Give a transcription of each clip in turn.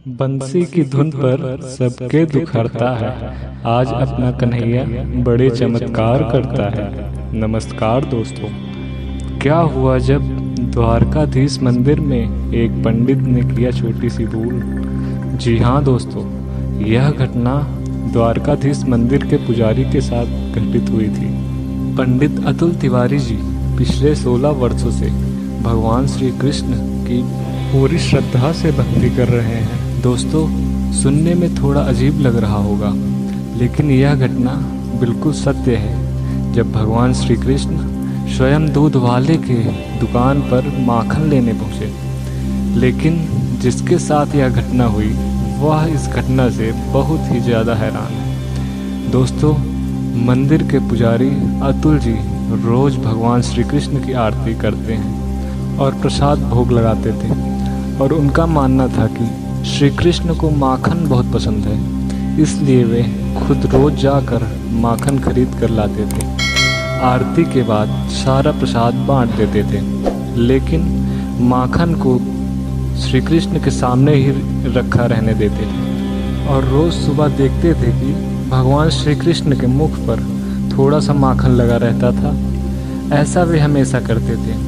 बंसी की धुन पर सबके दुख हरता है। आज अपना कन्हैया बड़े चमत्कार करता है। नमस्कार दोस्तों। क्या हुआ जब द्वारकाधीश मंदिर में एक पंडित ने किया छोटी सी भूल। जी हाँ दोस्तों, यह घटना द्वारकाधीश मंदिर के पुजारी के साथ घटित हुई थी। पंडित अतुल तिवारी जी पिछले 16 वर्षों से भगवान श्री कृष्ण की पूरी श्रद्धा से भक्ति कर रहे हैं। दोस्तों, सुनने में थोड़ा अजीब लग रहा होगा, लेकिन यह घटना बिल्कुल सत्य है। जब भगवान श्री कृष्ण स्वयं दूध वाले के दुकान पर माखन लेने पहुँचे, लेकिन जिसके साथ यह घटना हुई वह इस घटना से बहुत ही ज़्यादा हैरान है। दोस्तों, मंदिर के पुजारी अतुल जी रोज़ भगवान श्री कृष्ण की आरती करते हैं और प्रसाद भोग लगाते थे, और उनका मानना था कि श्री कृष्ण को माखन बहुत पसंद है, इसलिए वे खुद रोज़ जाकर माखन खरीद कर लाते थे। आरती के बाद सारा प्रसाद बांट देते थे, लेकिन माखन को श्री कृष्ण के सामने ही रखा रहने देते थे, और रोज़ सुबह देखते थे कि भगवान श्री कृष्ण के मुख पर थोड़ा सा माखन लगा रहता था। ऐसा वे हमेशा करते थे,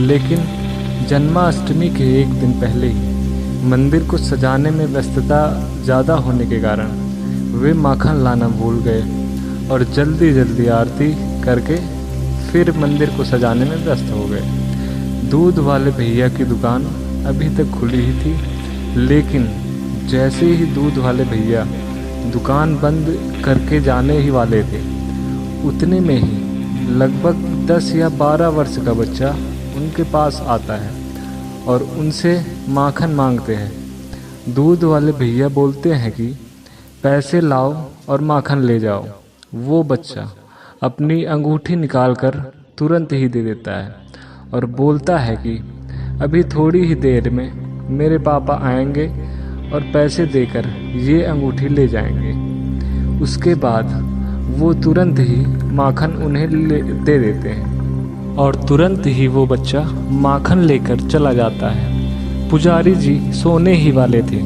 लेकिन जन्माष्टमी के एक दिन पहले ही मंदिर को सजाने में व्यस्तता ज़्यादा होने के कारण वे माखन लाना भूल गए और जल्दी जल्दी आरती करके फिर मंदिर को सजाने में व्यस्त हो गए। दूध वाले भैया की दुकान अभी तक खुली ही थी, लेकिन जैसे ही दूध वाले भैया दुकान बंद करके जाने ही वाले थे, उतने में ही लगभग 10 या 12 वर्ष का बच्चा उनके पास आता है और उनसे माखन मांगते हैं। दूध वाले भैया बोलते हैं कि पैसे लाओ और माखन ले जाओ। वो बच्चा अपनी अंगूठी निकालकर तुरंत ही दे देता है और बोलता है कि अभी थोड़ी ही देर में मेरे पापा आएंगे और पैसे देकर ये अंगूठी ले जाएंगे। उसके बाद वो तुरंत ही माखन उन्हें दे देते हैं और तुरंत ही वो बच्चा माखन लेकर चला जाता है। पुजारी जी सोने ही वाले थे,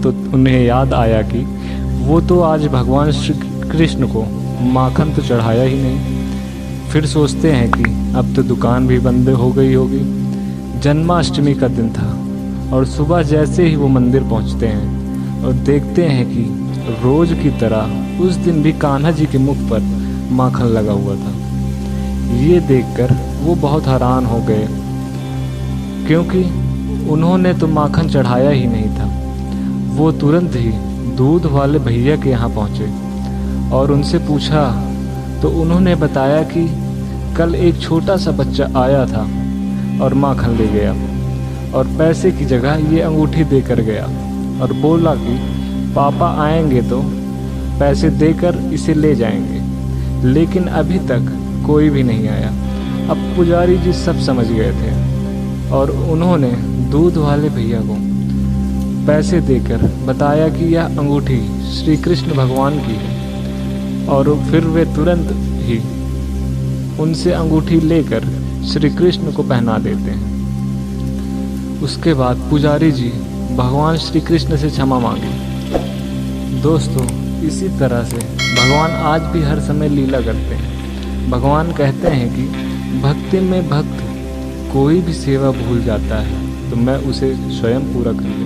तो उन्हें याद आया कि वो तो आज भगवान श्री कृष्ण को माखन तो चढ़ाया ही नहीं। फिर सोचते हैं कि अब तो दुकान भी बंद हो गई होगी। जन्माष्टमी का दिन था और सुबह जैसे ही वो मंदिर पहुंचते हैं और देखते हैं कि रोज़ की तरह उस दिन भी कान्हा जी के मुख पर माखन लगा हुआ था। ये देखकर वो बहुत हैरान हो गए, क्योंकि उन्होंने तो माखन चढ़ाया ही नहीं था। वो तुरंत ही दूध वाले भैया के यहाँ पहुँचे और उनसे पूछा, तो उन्होंने बताया कि कल एक छोटा सा बच्चा आया था और माखन ले गया और पैसे की जगह ये अंगूठी देकर गया और बोला कि पापा आएंगे तो पैसे देकर इसे ले जाएंगे, लेकिन अभी तक कोई भी नहीं आया। अब पुजारी जी सब समझ गए थे और उन्होंने दूध वाले भैया को पैसे देकर बताया कि यह अंगूठी श्री कृष्ण भगवान की है, और फिर वे तुरंत ही उनसे अंगूठी लेकर श्री कृष्ण को पहना देते हैं। उसके बाद पुजारी जी भगवान श्री कृष्ण से क्षमा मांगी। दोस्तों, इसी तरह से भगवान आज भी हर समय लीला करते हैं। भगवान कहते हैं कि भक्ति में भक्त कोई भी सेवा भूल जाता है तो मैं उसे स्वयं पूरा कर लूँ।